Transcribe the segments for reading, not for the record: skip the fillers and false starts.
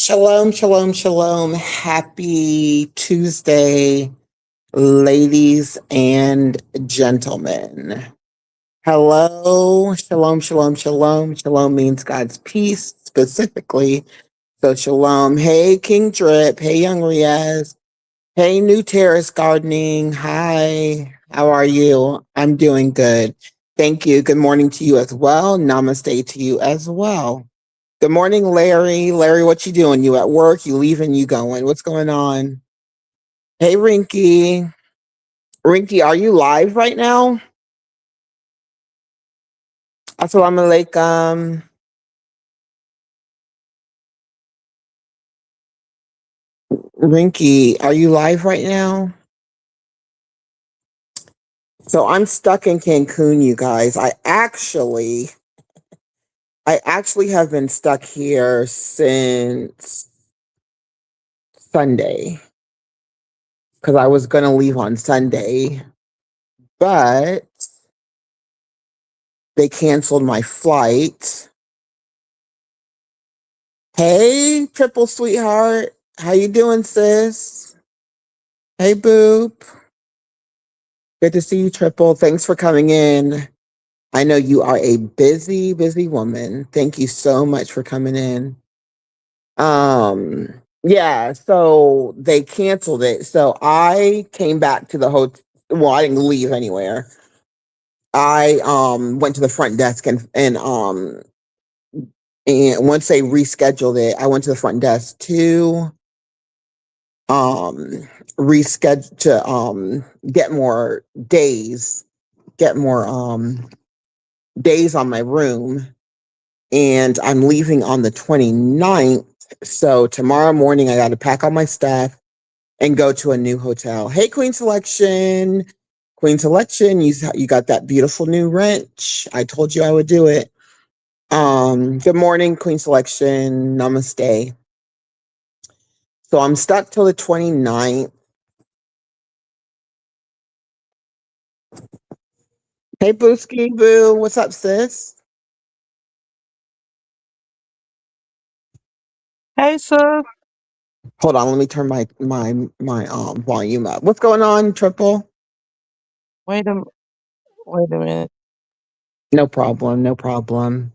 Shalom, shalom, shalom. Happy Tuesday, ladies and gentlemen. Hello, shalom, shalom, shalom. Shalom means God's peace specifically. So, shalom. Hey, King Drip. Hey, Young Riaz. Hey, New Terrace Gardening. Hi, how are you? I'm doing good. Thank you. Good morning to you as well. Namaste to you as well. Good morning, Larry. Larry, what you doing? You at work? You leaving? You going? What's going on? Hey, Rinky. Rinky, are you live right now? Assalamu alaikum. Rinky, are you live right now? So I'm stuck in Cancun, you guys. I actually have been stuck here since Sunday because I was gonna leave on Sunday, but they canceled my flight. Hey, triple sweetheart. How you doing, sis? Hey, boop. Good to see you, triple. Thanks for coming in. I know you are a busy, busy woman. Thank you so much for coming in. Yeah, so they canceled it. So I came back to the hotel. Well, I didn't leave anywhere. I went to the front desk and once they rescheduled it, I went to the front desk to reschedule to get more days, get more days on my room, and I'm leaving on the 29th. So tomorrow morning I got to pack all my stuff and go to a new hotel. Hey, Queen Selection. Queen Selection, you got that beautiful new wrench. I told you I would do it. Good morning, Queen Selection. Namaste. So I'm stuck till the 29th. Hey, Booski Boo. What's up, sis? Hey, sir. Hold on, let me turn my volume up. What's going on, Triple? Wait a wait a minute. No problem, no problem.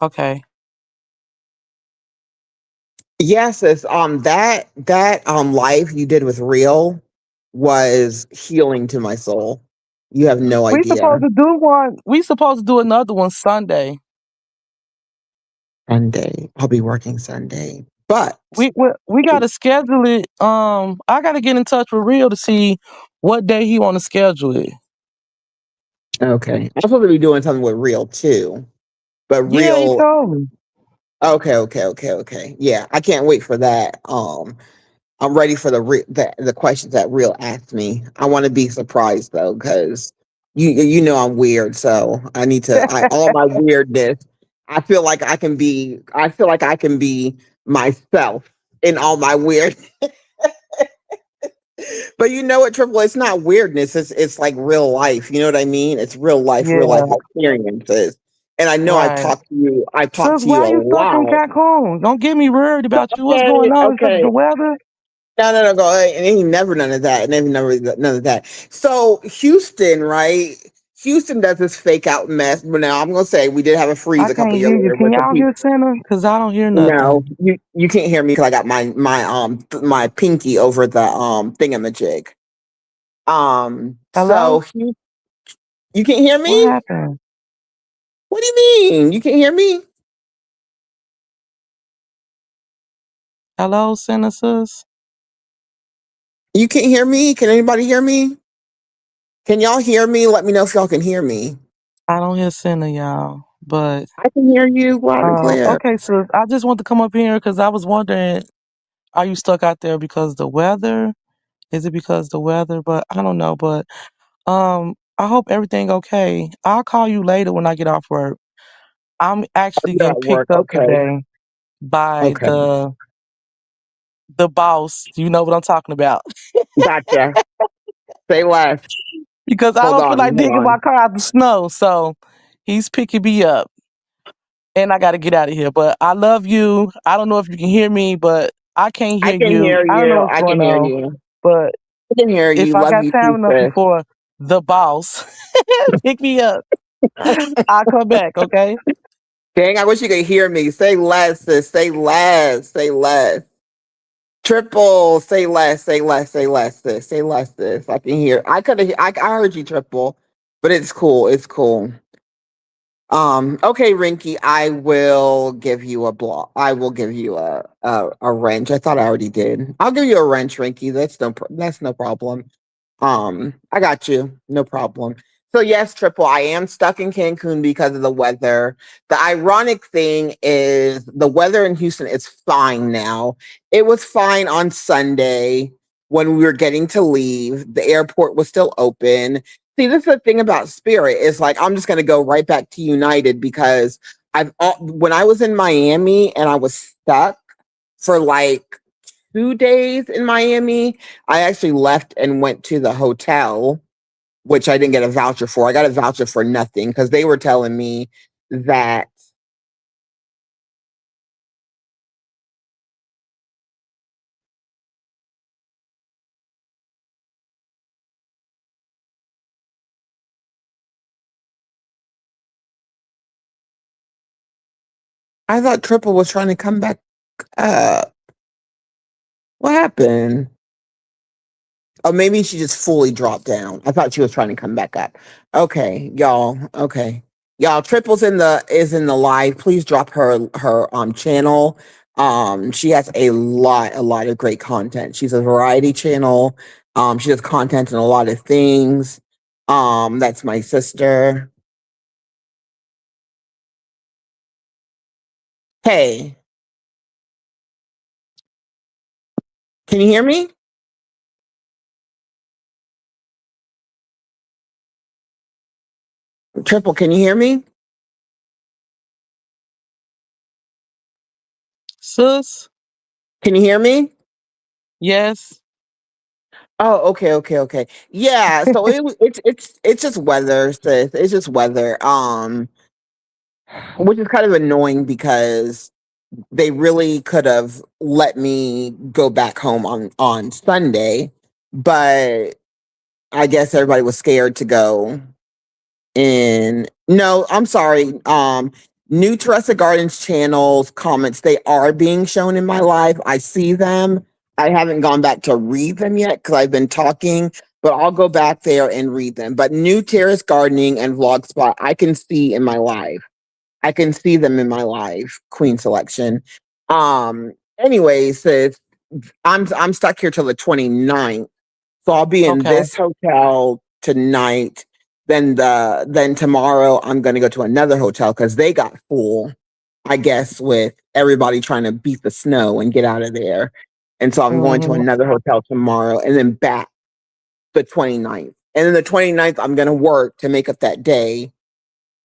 Okay. Yes, it's that live you did with Real was healing to my soul. You have no We idea. supposed to do one. We supposed to do another one Sunday. Sunday. I'll be working Sunday. But We gotta schedule it. I gotta get in touch with Real to see what day he want to schedule it. okay. I'm supposed to be doing something with Real too. But Yeah, he Real told me. okay. Yeah, I can't wait for that. I'm ready for the questions that Real asked me. I want to be surprised though, because you know I'm weird, so I need to. All my weirdness. I feel like I can be myself in all my weird. But you know what, Triple? It's not weirdness. It's like real life. You know what I mean? It's real life Yeah, experiences. And I know I've right. talked to you. I've talked Sis, to you why a you stuck in lot. Cancun? Don't get me worried about you. What's Okay, going on? Is it okay. the weather? No, go. It ain't never none of that. And ain't never none of that. So Houston, right? Houston does this fake out mess. But now I'm gonna say we did have a I freeze a couple can't years hear you. later Can with the y'all people. hear Center? Cause I don't hear No, nothing. you can't hear me because I got my pinky over the thingamajig. So Hello? you can't hear What me? happened? What do you mean? You can't hear me? Hello, Center sis? You can't hear me? Can anybody hear me? Can y'all hear me? Let me know if y'all can hear me. I don't hear Center, y'all. But I can hear you loud and clear. okay, so I just want to come up here because I was wondering, are you stuck out there because the weather? Is it because the weather? But I don't know. But I hope everything okay. I'll call you later when I get off work. I'm actually You're getting at work. picked up Okay. today by Okay. the boss. You know what I'm talking about. Gotcha. Say less. Because I Hold don't feel on. like Hold digging my on. car out the snow. So he's picking me up. and I got to get out of here. But I love you. I don't know if you can hear me, but I can't I hear can you. hear I don't know you. what's I can going hear on, you. but I can hear if you. I Love got you time too, enough sis. before the boss pick me up, I'll come back. Okay. Dang, I wish you could hear me. Say less, sis. Say less. Say less. Triple. Say less. Say less. Say less, sis. Say less, sis. I can hear. I could have. I heard you, triple, but it's cool. It's cool. Okay, Rinky, I will give you a block. I will give you a wrench. I thought I already did. I'll give you a wrench, Rinky. That's no problem. I got you. No problem. So yes, triple, I am stuck in Cancun because of the weather. The ironic thing is the weather in Houston is fine now. It was fine on Sunday when we were getting to leave. The airport was still open. See, this is the thing about Spirit is like I'm just gonna go right back to United because when I was in Miami and I was stuck for like 2 days in Miami, I actually left and went to the hotel, which I didn't get a voucher for. I got a voucher for nothing because they were telling me that I thought Triple was trying to come back up. What happened? Oh, maybe she just fully dropped down. I thought she was trying to come back up. Okay, y'all. Okay. Y'all, Triple's in the live. Please drop her channel. She has a lot of great content. She's a variety channel. She does content in a lot of things. That's my sister. Hey, can you hear me? Triple, can you hear me? Sus, Can you hear me? yes. Oh, okay, okay, okay. Yeah, so it's just weather, sis. It's just weather. Which is kind of annoying because they really could have let me go back home on Sunday, but I guess everybody was scared to go. And no, I'm sorry. New Teresa Gardens channels comments, they are being shown in my life. I see them. I haven't gone back to read them yet because I've been talking, but I'll go back there and read them. But New Terrace Gardening and Vlogspot, I can see in my life. I can see them in my life. Queen Selection. Anyways, sis, I'm stuck here till the 29th. So I'll be in Okay. this hotel tonight. Then tomorrow I'm gonna go to another hotel because they got full, I guess, with everybody trying to beat the snow and get out of there. And so I'm going to Hmm. another hotel tomorrow and then back the 29th. And then the 29th, I'm gonna work to make up that day.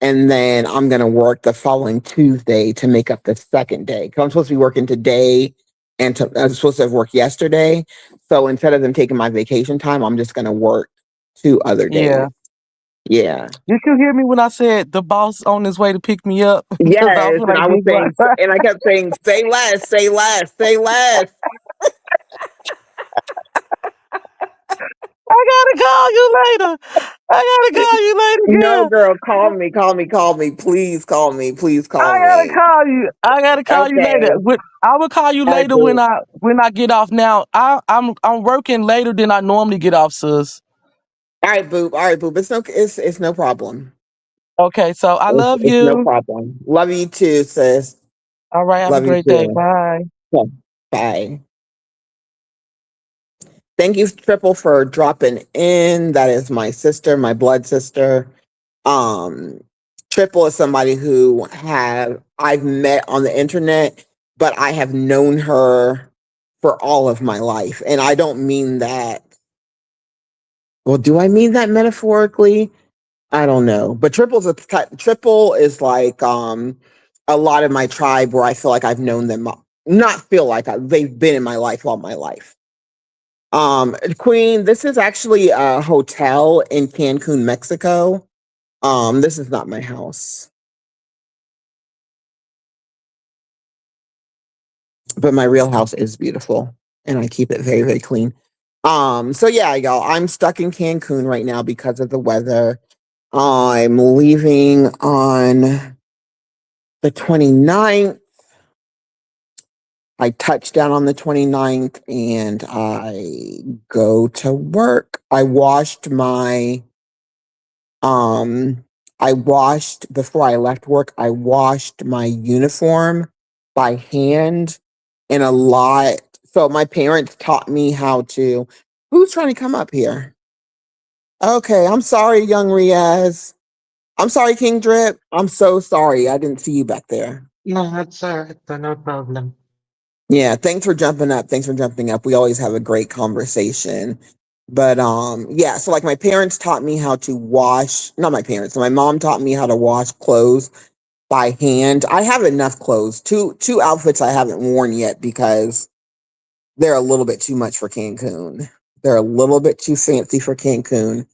And then I'm gonna work the following Tuesday to make up the second day. Because I'm supposed to be working today I was supposed to have worked yesterday. So instead of them taking my vacation time, I'm just gonna work 2 other days. Yeah. Yeah. Did you hear me when I said the boss on his way to pick me up? Because I Yes. feel And like I was this one. saying, and I kept saying, say less, say less, say less. I gotta call you later. I gotta call you later, No, girl. girl, call me, call me, call me. Please call me, please call I gotta me. call you. I gotta call you later. Okay. I will call you All right, later boo. when I get off. Now I'm working later than I normally get off, sis. All right, boo. All right, boo. It's no problem. Okay, so I love It's no you. problem. Love you too, sis. All right, have a Love you great day. too. Bye. Yeah. Bye. Thank you, Triple, for dropping in. That is my sister, my blood sister. Um, Triple is somebody who have I've met on the internet, but I have known her for all of my life. And I don't mean that. Well, do I mean that metaphorically? I don't know. But Triple is like a lot of my tribe where I feel like I've known them. Not feel like they've been in my life all my life. Queen, this is actually a hotel in Cancun, Mexico. This is not my house. but my real house is beautiful and I keep it very, very clean. So yeah, y'all, I'm stuck in Cancun right now because of the weather. I'm leaving on the 29th. I touch down on the 29th and I go to work. Um I washed before I left work, I washed my uniform by hand in a lot. So my parents taught me how to. Who's trying to come up here? Okay, I'm sorry, young Riaz. I'm sorry, King Drip. I'm so sorry. I didn't see you back there. No, that's alright, no problem. Yeah, thanks for jumping up. Thanks for jumping up. We always have a great conversation. But yeah, so like my parents taught me how to wash, not my parents, so my mom taught me how to wash clothes by hand. I have enough clothes. Two outfits I haven't worn yet because they're a little bit too much for Cancun. They're a little bit too fancy for Cancun.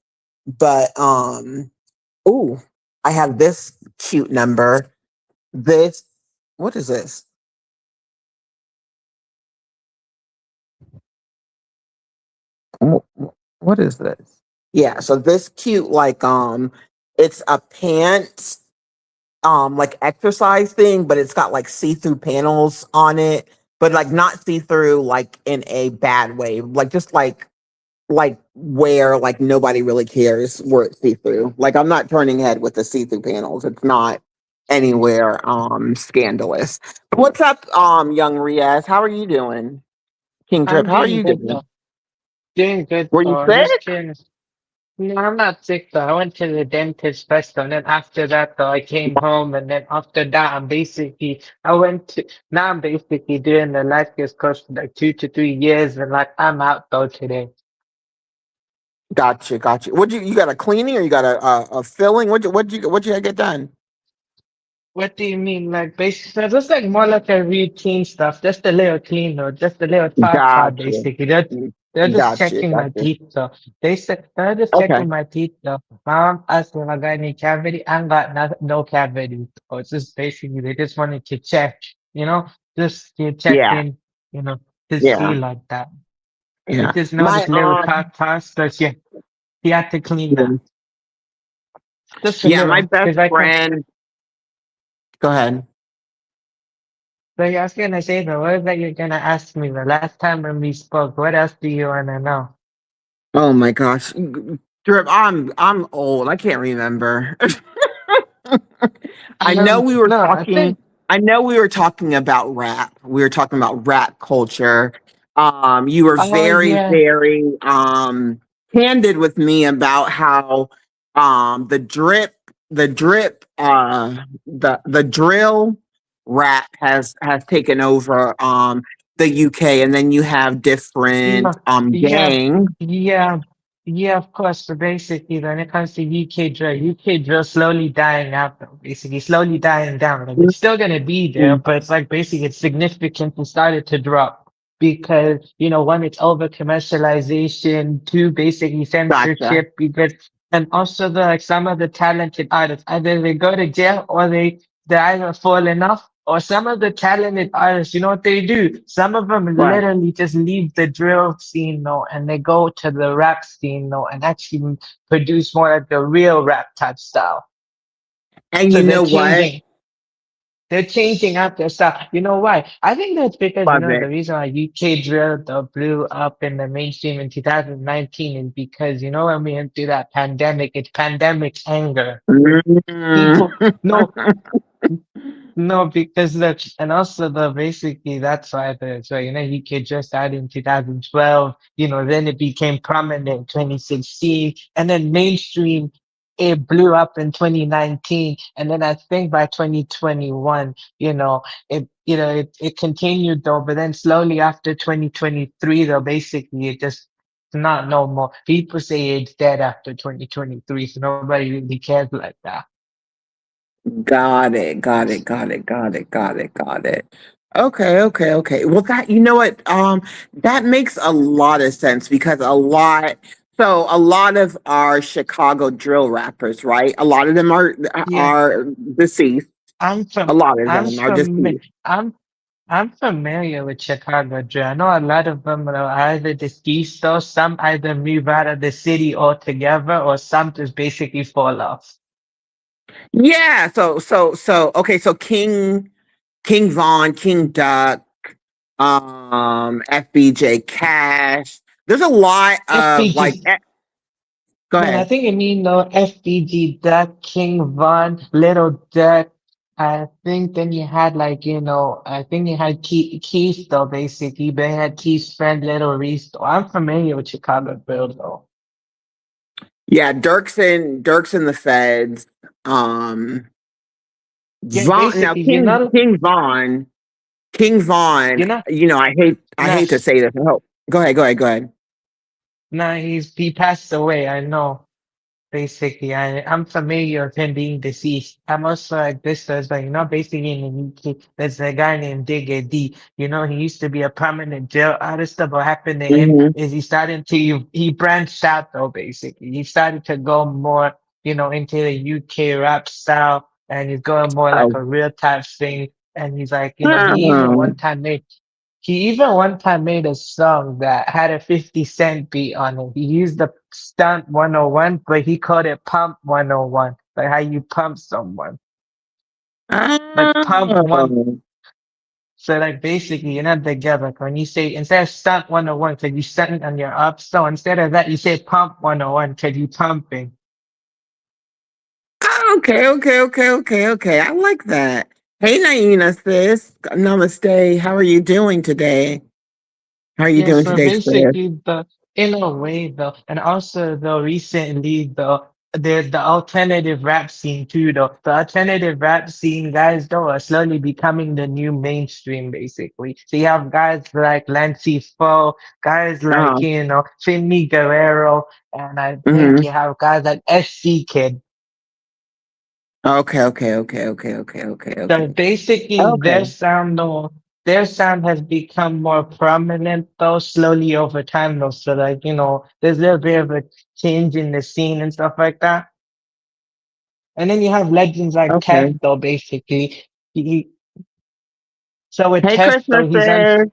But ooh, I have this cute number. This what is this? What is this? Yeah, so this cute like it's a pants like exercise thing, but it's got like see-through panels on it, but like not see-through like in a bad way. Like just like where like nobody really cares where it's see-through. Like I'm not turning head with the see-through panels. It's not anywhere scandalous. What's up, young Riaz? How are you doing? King Drip, I'm how are doing you good doing? though. Doing good Were you though. Just sick? chilling. No, I'm not sick though. I went to the dentist first, and then after that though, I came home, and then after that, now I'm basically doing the life skills course for like 2 to 3 years, and like I'm out though today. Gotcha, gotcha. What you got a cleaning or you got a filling? What you get done? What do you mean? Like basically, just like more like a routine stuff, just a little clean or just a little ta Gotcha. basically. They're just Gotcha, checking my gotcha. teeth though. They're just Okay. checking my teeth though. Mom asked if I got any cavity. I ain't got no cavity. So it's just basically they just wanted to check, you know, just to check Yeah, in, you know, to see yeah, like that. They yeah. just My noticed little ta, so she had to clean that. Just a yeah, my little, best because I can. friend. Go ahead. So I was gonna say the word that you're gonna ask me the last time when we spoke. What else do you wanna know? Oh my gosh, Drip. I'm old. I can't remember. I know we were No, I talking. think. I know we were talking about rap. We were talking about rap culture. You were Oh very, yeah, very candid with me about how the drill rap has taken over the UK, and then you have different no, yeah, gangs. yeah, yeah. Of course. So basically, when it comes to UK drill slowly dying out. Though, basically, slowly dying down. Like it's still gonna be there, but it's like basically it's significantly started to drop because one, it's over commercialization, two, basically Gotcha. censorship, because and also the like some of the talented artists either they go to jail or they either falling off, or some of the talented artists, you know what they do? Some of them Right. literally just leave the drill scene, though, and they go to the rap scene, though, and actually produce more like the real rap type style. And So you know what? they're changing up their style. You know why? I think that's because, Love the it. reason why UK drill blew up in the mainstream in 2019 is because, when we went through that pandemic, it's pandemic anger. Mm. People, no, no, because and also basically that's why UK just started in 2012, then it became prominent in 2016, and then mainstream, it blew up in 2019, and then I think by 2021, it continued though, but then slowly after 2023 though, basically it just not no more. People say it's dead after 2023, so nobody really cares like that. Got it. Got it. Got it. Got it. Got it. Got it. Okay. Okay. Okay. Well, that you know what? That makes a lot of sense because a lot of our Chicago drill rappers, right? A lot of them Yeah. are deceased. I'm A from lot of I'm them are from Mi- deceased. I'm familiar with Chicago drill. I know a lot of them are either deceased or some either move out of the city altogether or some just basically fall off. Yeah, okay, so King Von, King Duck, FBJ Cash. There's a lot of like FBG. go Man, I ahead. think you mean no FBG, Duck, King Von, Little Duck. I think then you had like, I think you had Keith though, basically, but you had Keith's friend Little Reese though. I'm familiar with Chicago Bill though. Yeah, Dirk's in the Feds. Um Yeah, Vaughn now basically, King Vaughn, you know, I hate to Nash. say this. Oh, go ahead. Nah, he passed away, I know. Basically, I'm familiar with him being deceased. I'm also like this as well, basically in the UK, there's a guy named Digga D. He used to be a prominent jail artist. But what happened to him Mm-hmm. is he branched out though, basically. He started to go more, into the UK rap style and he's going more like Oh. a real type thing. And he's like, Oh. he even one time made a song that had a 50 Cent beat on it. He used the stunt 101, but he called it pump 101, like how you pump someone. Like pump one. Oh. So like basically you're not together. Like when you say instead of stunt 101, because you stunt on your up, so instead of that you say pump 101 because you pumping. Okay. I like that. Hey, Naina, sis. Namaste. How are you doing today? How are you Yeah, doing so today, sis? basically the in a way though, and also though recently the alternative rap scene too though. The alternative rap scene guys though are slowly becoming the new mainstream basically. So you have guys like Lancey Foe, guys like, Oh. Finley Guerrero, and I think Mm-hmm. you have guys like SC Kid. So Okay. basically, Okay. their sound has become more prominent though, slowly over time though. So like, there's a little bit of a change in the scene and stuff like that. And then you have legends like Tef Okay. though, basically. He, so with Hey, Tef Christmas, though, he's on sis.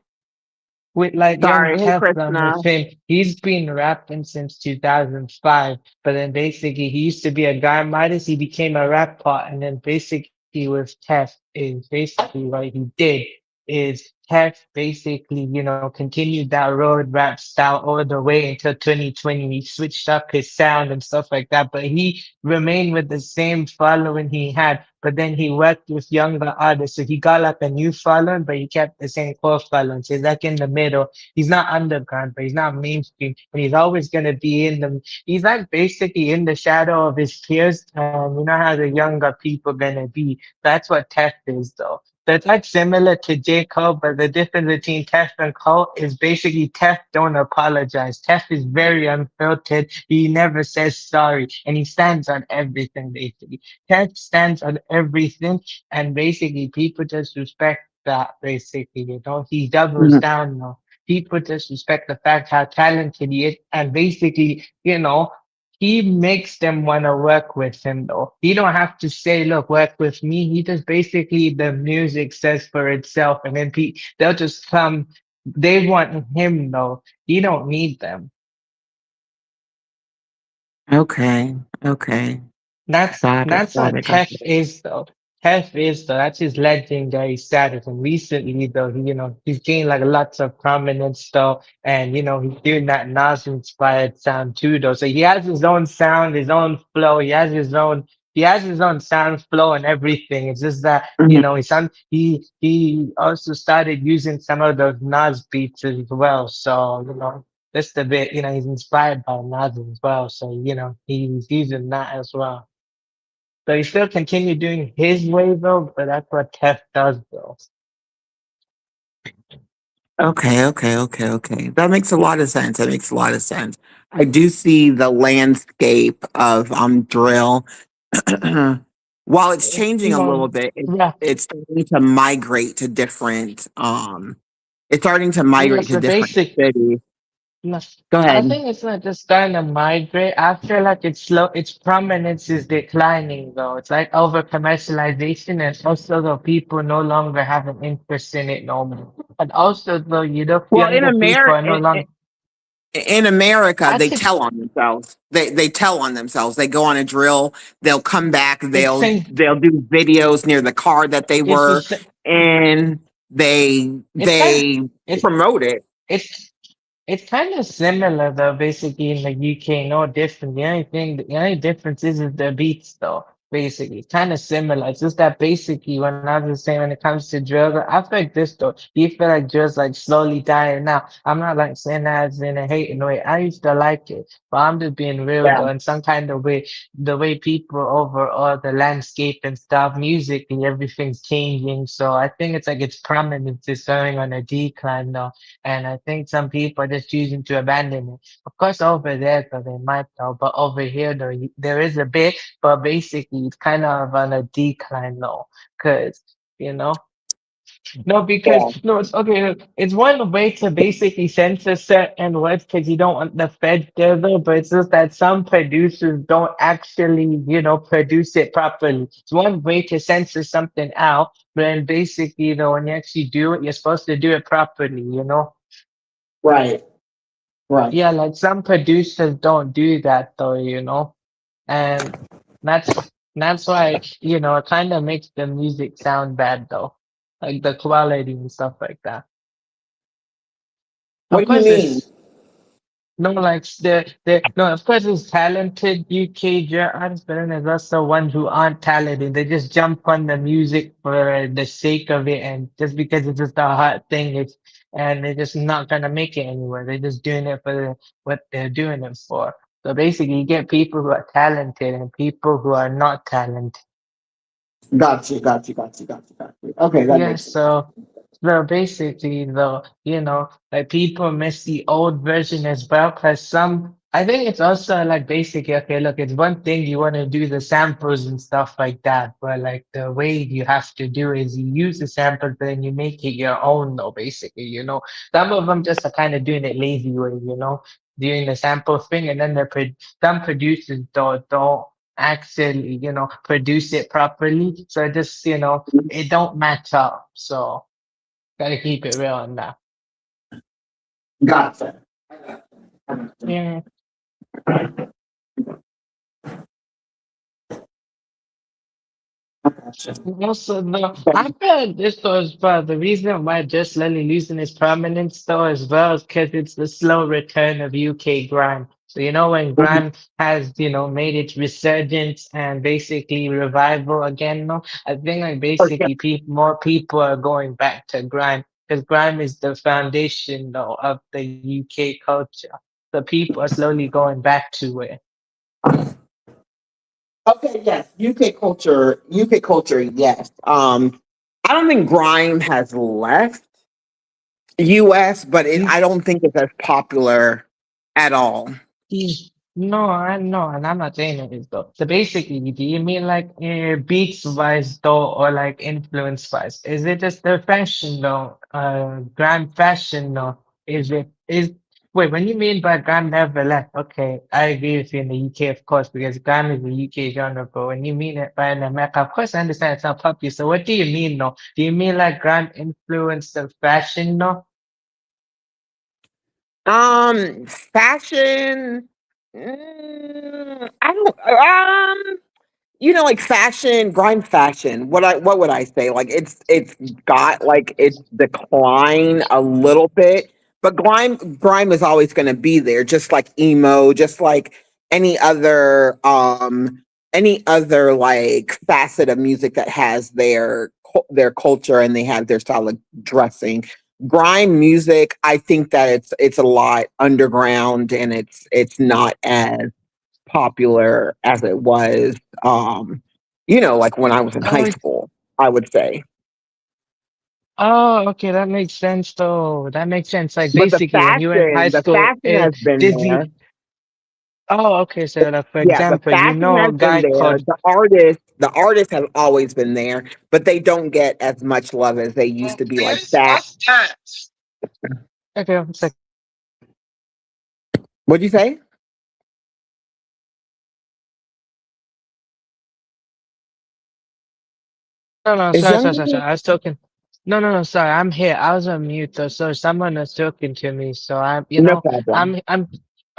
with like young Sorry. Hey, Teflon Krishna. with him. He's been rapping since 2005, but then basically he used to be a guy artist. He became a rap part, and then basically with Tef is basically what he did is Tef basically, continued that road rap style all the way until 2020. He switched up his sound and stuff like that, but he remained with the same following he had. But then he worked with younger artists. So he got like a new following, but he kept the same core following. So he's like in the middle. He's not underground, but he's not mainstream. And he's always gonna be he's like basically in the shadow of his peers. And you know how the younger people gonna be. That's what Tef is though. That's like similar to J. Cole, but the difference between Tef and Cole is basically Tef don't apologize. Tef is very unfiltered. He never says sorry, and he stands on everything basically. Ted stands on everything, and basically people just respect that. Basically, he doubles Mhm. down. People just respect the fact how talented he is, and basically, he makes them want to work with him. Though he don't have to say, "Look, work with me." He just basically the music says for itself, and then they'll just come. They want him though. He don't need them. Okay. Got it. That's Got what it. Got Tef it. is though. Tef is though. That's his legendary status. And recently though, he's gained like lots of prominence though. And he's doing that Nas inspired sound too though. So he has his own sound, his own flow. He has his own sound flow and everything. It's just that, Mhm. he also started using some of those Nas beats as well. So, just a bit, he's inspired by Nas as well. So, he's using that as well. So he still continue doing his way though, but that's what Tef does though. Okay. That makes a lot of sense. I do see the landscape of drill. While it's changing a little bit, Yeah, it's starting to migrate to different yeah. cities. No, Go I ahead. think it's not just kind of migrate. I feel like it's slow. Its prominence is declining, though. It's like over commercialization, and also though people no longer have an interest in it no more. And also though, you know, Well, younger people are no longer. in America, I they could. tell on themselves. They tell on themselves. They go on a drill. They'll come back. It's saying They'll do videos near the car that they it's the were, and it's kind of they it's promote it. it's It's kind of similar though, basically in the UK, no different. The only difference is the beats though, basically. It's kind of similar. It's just that basically when I was saying when it comes to drill, I feel like this though, do you feel like drill's like slowly dying now? I'm not like saying that as in a hating way. I used to like it, but I'm just being real Yeah. though, in some kind of way, the way people overall the landscape and stuff, musically, everything's changing. So I think it's like its prominence is going on a decline now. And I think some people are just choosing to abandon it. Of course, over there, though, they might though, but over here, though, there is a bit, but basically, it's kind of on a decline now. Because, you know, no, Yeah. because, no, it's okay. It's one way to basically censor certain words because you don't want the Fed there, though, but it's just that some producers don't actually, you know, produce it properly. It's one way to censor something out, but then basically, though, when you actually do it, you're supposed to do it properly, you know? Right. Right. Yeah, like some producers don't do that though, you know, and that's why, you know, it kind of makes the music sound bad though, like the quality and stuff like that. What Of do you course, mean? there's no like the no, of course, there's talented UK artists, but then there's also ones who aren't talented. They just jump on the music for the sake of it, and just because it's just a hot thing, and they're just not gonna make it anywhere. They're just doing it for what they're doing it for. So basically, you get people who are talented and people who are not talented. Got you. Got you. Got you. Got you. Got you. Okay, that Yeah, makes sense. so basically though, you know, like people miss the old version as well, because I think it's also like basically, okay, look, it's one thing you want to do the samples and stuff like that, but like the way you have to do is you use the sample, but then you make it your own though, basically, you know. Some of them just are kind of doing it lazy way, you know, doing the sample thing, and then some producers don't actually, you know, produce it properly. So just, you know, it don't match up. So gotta keep it real on that. Gotcha. Yeah. Gotcha. Also, no, I feel like this though as well. The reason why just slowly losing its prominence though as well is because it's the slow return of UK grime. So you know when Mhm. grime has made its resurgence and basically revival again. No, I think like For sure. basically more people are going back to grime because grime is the foundation though of the UK culture. So people are slowly going back to it. Okay, yes. UK culture. UK culture, yes. I don't think grime has left US, but I don't think it's as popular at all. No, I know, and I'm not saying it is though. So basically, do you mean like beats wise though, or like influence wise? Is it just the fashion though, grand fashion though? Is wait, when you mean by grand never left, okay, I agree with you in the UK, of course, because grand is a UK genre, but when you mean it by in America, of course, I understand it's not popular. So what do you mean though? Do you mean like grand influence of fashion though? Fashion. I don't. Like fashion, grime fashion. What would I say? Like it's got like it's declined a little bit, but grime is always going to be there, just like emo, just like any other any other like facet of music that has their culture and they have their style of dressing. Grime music, I think that it's a lot underground and it's not as popular as it was, like when I was in high Oh, school, I would say. Oh, okay, that makes sense though. That makes sense. Like But basically when you were in high the school, fashion has been there. Disney. Oh, okay. So like for Yeah, the example, you fashion know has a been guy there. called The artists have always been there, but they don't get as much love as they used to be. Like that. Okay, one second. What'd you say? No, no, Is sorry, younger? sorry, sorry, sorry. I was talking. No, no, no, sorry. I'm here. I was on mute though. So someone was talking to me. So No problem.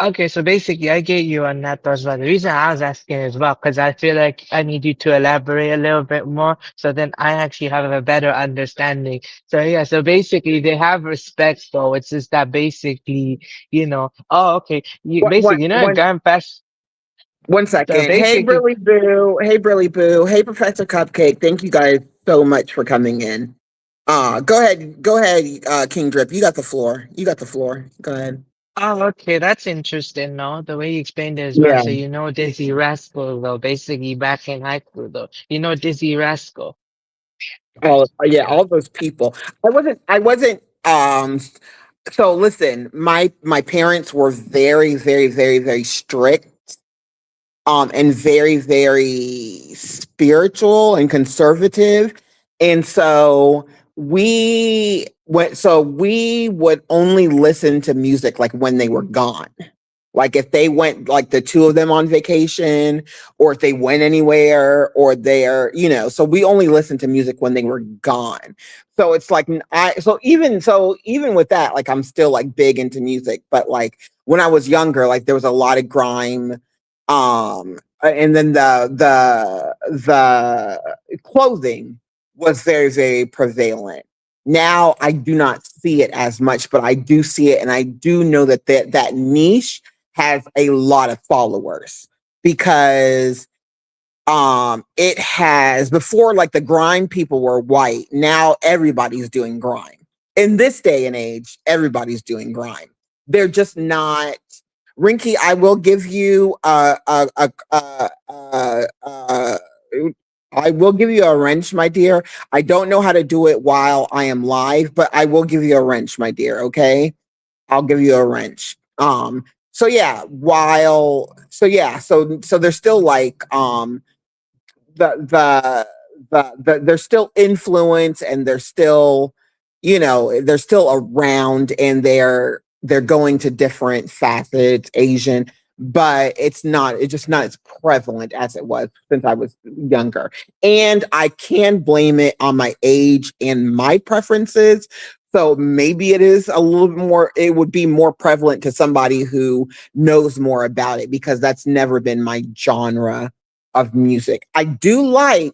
okay. So basically, I get you on that as well. The reason I was asking as well, because I feel like I need you to elaborate a little bit more. So then I actually have a better understanding. So yeah. So basically, they have respect though. It's just that basically, oh, okay. You What? What? basically, a One. guy fast. One So second. Hey, basically, Brilly Boo. Hey, Brilly Boo. Hey, Professor Cupcake. Thank you guys so much for coming in. Go ahead. Go ahead, King Drip. You got the floor. You got the floor. Go ahead. oh, okay, that's interesting, no? The way you explained it as well. Yeah. So you know Dizzy Rascal though, basically back in high school though. You know Dizzy Rascal. Yeah. All those people. I wasn't. So listen, my parents were very, very, very, very strict, and very, very spiritual and conservative. And we would only listen to music like when they were gone. Like if they went, like the two of them on vacation, or if they went anywhere, or so we only listened to music when they were gone. So it's like even with that, like I'm still like big into music, but like when I was younger, like there was a lot of grime, and then the clothing was very, very prevalent. Now I do not see it as much, but I do see it, and I do know that niche has a lot of followers, because it has, before, like the grime people were white. Now everybody's doing grime. In this day and age, everybody's doing grime. They're just not. Rinky, I will give you I will give you a wrench, my dear. I don't know how to do it while I am live, but I will give you a wrench, my dear. Okay, I'll give you a wrench. So they're still like, the there's still influence, and they're still, they're still around, and they're going to different facets, Asian, but it's just not as prevalent as it was since I was younger. And I can blame it on my age and my preferences. So maybe it is a little bit more, it would be more prevalent to somebody who knows more about it, because that's never been my genre of music. I do like,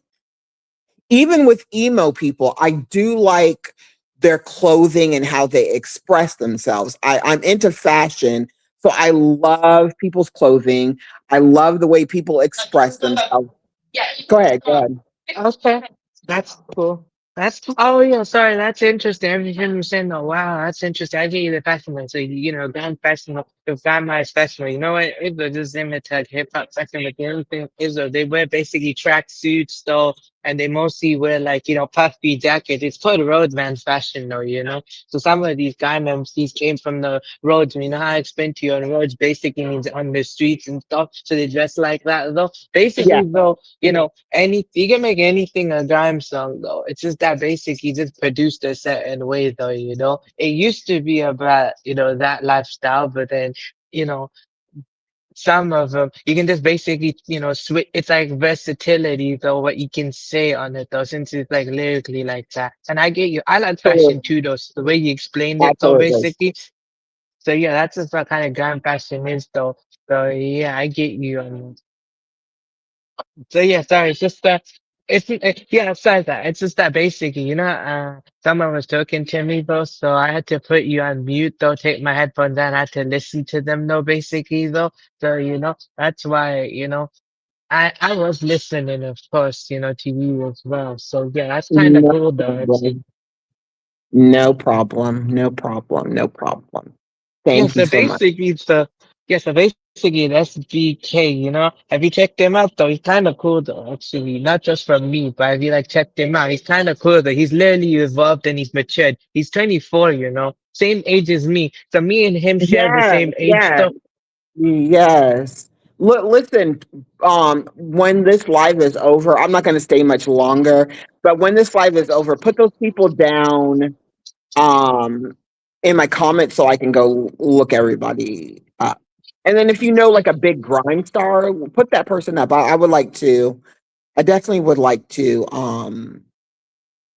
even with emo people, I do like their clothing and how they express themselves. I'm into fashion, so I love people's clothing. I love the way people express themselves. Go ahead, go ahead. Okay, that's cool. That's cool. Oh yeah, sorry, that's interesting. Everything you're saying, oh wow, that's interesting. I get you the festival. So grand festival, the grandma's festival. You know what? It's just imitate hip hop festival. The only thing is though, they wear basically track suits though, and they mostly wear like puffy jackets. It's called roadman fashion though, you know. So some of these guy members, these came from the roads. You know how I explained to you on roads basically means on the streets and stuff. So they dress like that though. Yeah. Basically though, any you can make anything a grime song though. It's just that basically just produced a certain way though, It used to be about, that lifestyle, but then, you know, some of them you can just basically, switch. It's like versatility though, what you can say on it though, since it's like lyrically like that. And I get you. I like fashion Absolutely. too though. So the way you explained it though, Absolutely. basically. So yeah, that's just what kind of grime fashion is though. So yeah, I get you on. So yeah, sorry, it's just that yeah, sorry that it's just that basically, someone was talking to me though, so I had to put you on mute though, take my headphones down, I had to listen to them though, basically though. So that's why I was listening, of course, to you as well. So yeah, that's kind of No cool though. Actually. problem. No problem. No problem. No problem. Yeah, Thank you so so much. basically, that's BK, Have you checked him out though? He's kind of cool though, actually. Not just from me, but have you like checked him out? He's kind of cool though. He's literally evolved and he's matured. He's 24, same age as me. So me and him share the Yes, same age yes, though. yes. Listen, when this live is over, I'm not going to stay much longer, but when this live is over, put those people down, um, in my comments, so I can go look everybody up. And then if you know like a big grime star, put that person up. I would like to. I definitely would like to.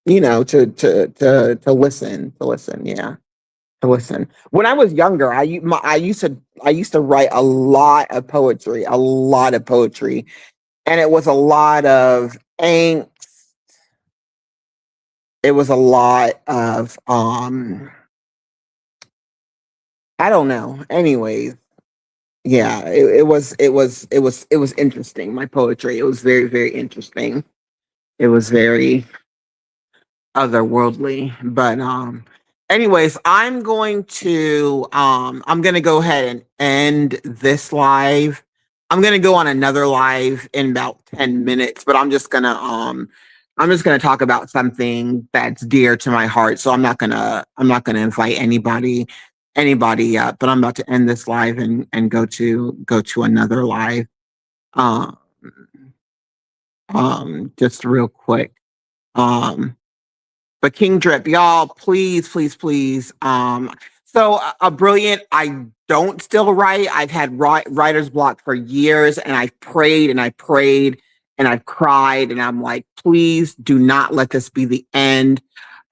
To listen. Yeah, to listen. When I was younger, I used to write a lot of poetry, and it was a lot of angst. It was a lot of I don't know. Anyways, yeah, it was interesting. My poetry, it was very, very interesting. It was very otherworldly. But anyways, I'm going to go ahead and end this live. I'm going to go on another live in about 10 minutes, but I'm just going to talk about something that's dear to my heart. So I'm not going to invite anybody up, but I'm about to end this live and go to another live. Um just real quick. Um but King Drip, y'all, please, please, please. So a brilliant. I don't still write. I've had writer's block for years, and I've prayed and I prayed and I've cried, and I'm like, please do not let this be the end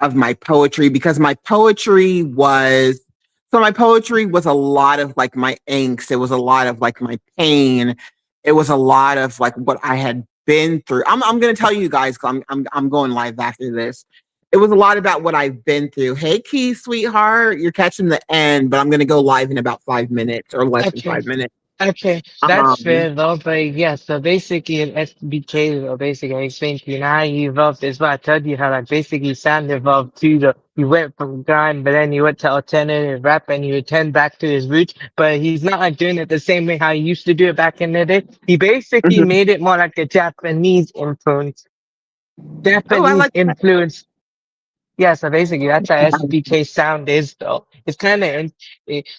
of my poetry, because my poetry was a lot of like my angst. It was a lot of like my pain. It was a lot of like what I had been through. I'm gonna tell you guys. 'Cause I'm going live after this. It was a lot about what I've been through. Hey, Keith, sweetheart, you're catching the end, but I'm going to go live in about 5 minutes or less than Okay. 5 minutes. Okay, that's Um, fair though, but yeah, so basically in SBK, or basically I explained to you now you evolved as well. I told you how like basically Sam evolved too. You went from grime, but then you went to alternative rap and you returned back to his roots, but he's not like doing it the same way how he used to do it back in the day. He basically mhm. made it more like a Japanese influence. Oh, I Japanese like that. influence. Yeah, so basically that's how SBK sound is though. It's kind of,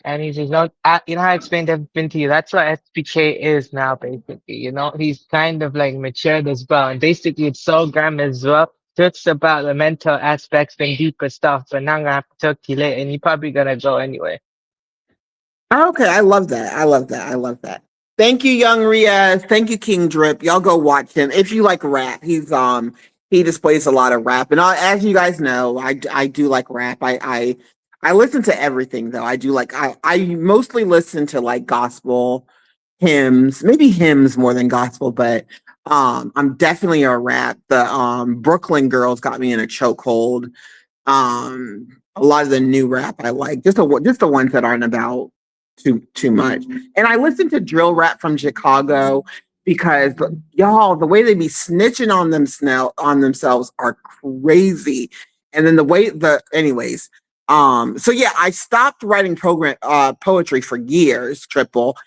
and he's not, you know how I explained everything to you. That's what SBK is now, basically. You know, he's kind of like matured as well. And basically it's soulgram as well. Talks about the mental aspects and deeper stuff, but now I'm gonna have to talk to you later and you're probably gonna go anyway. Okay, I love that. I love that. I love that. Thank you, Young Riaz. Thank you, King Drip. Y'all go watch him if you like rap. He displays a lot of rap, and as you guys know, I do like rap. I listen to everything though. I mostly listen to like gospel hymns, maybe hymns more than gospel, but I'm definitely a rap. The Brooklyn Girls got me in a chokehold. A lot of the new rap I like, just the ones that aren't about too much. And I listen to drill rap from Chicago because y'all, the way they be snitching on on themselves are crazy. And then the way the anyways, so yeah, I stopped writing poetry for years, Triple,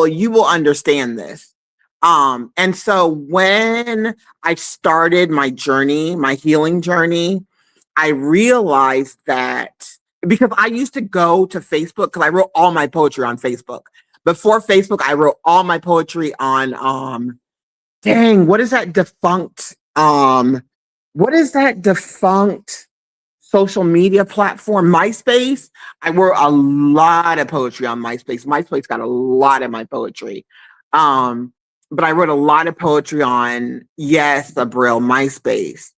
you will understand this. And so when I started my journey, my healing journey, I realized that because I used to go to Facebook because I wrote all my poetry on Facebook. Before Facebook, I wrote all my poetry on dang, what is that defunct social media platform? MySpace. I wrote a lot of poetry on MySpace. MySpace got a lot of my poetry. Um, but I wrote a lot of poetry on, yes, the Brill, MySpace.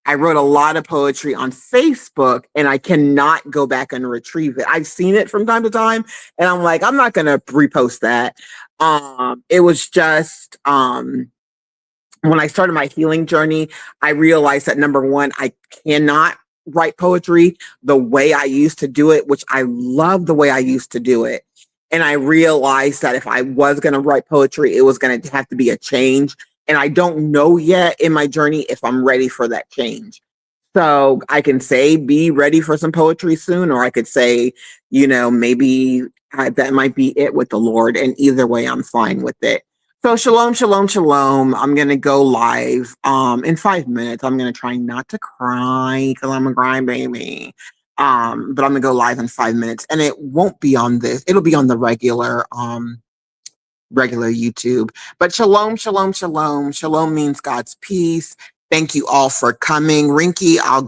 I wrote a lot of poetry on Facebook, and I cannot go back and retrieve it. I've seen it from time to time, and I'm like, I'm not gonna repost that. It was just when I started my healing journey, I realized that number one, I cannot write poetry the way I used to do it, which I love the way I used to do it. And I realized that if I was going to write poetry, it was going to have to be a change. And I don't know yet in my journey if I'm ready for that change. So I can say, be ready for some poetry soon, or I could say, maybe that might be it with the Lord. And either way, I'm fine with it. So shalom, shalom, shalom. I'm gonna go live in 5 minutes. I'm gonna try not to cry because I'm a cry baby. But I'm gonna go live in 5 minutes, and it won't be on this. It'll be on the regular YouTube. But shalom, shalom, shalom. Shalom means God's peace. Thank you all for coming. Rinky, I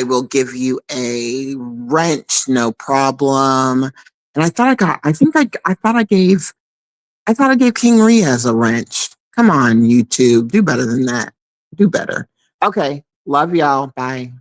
will give you a wrench, no problem. And I thought I gave King Riaz a wrench. Come on, YouTube. Do better than that. Do better. Okay. Love y'all. Bye.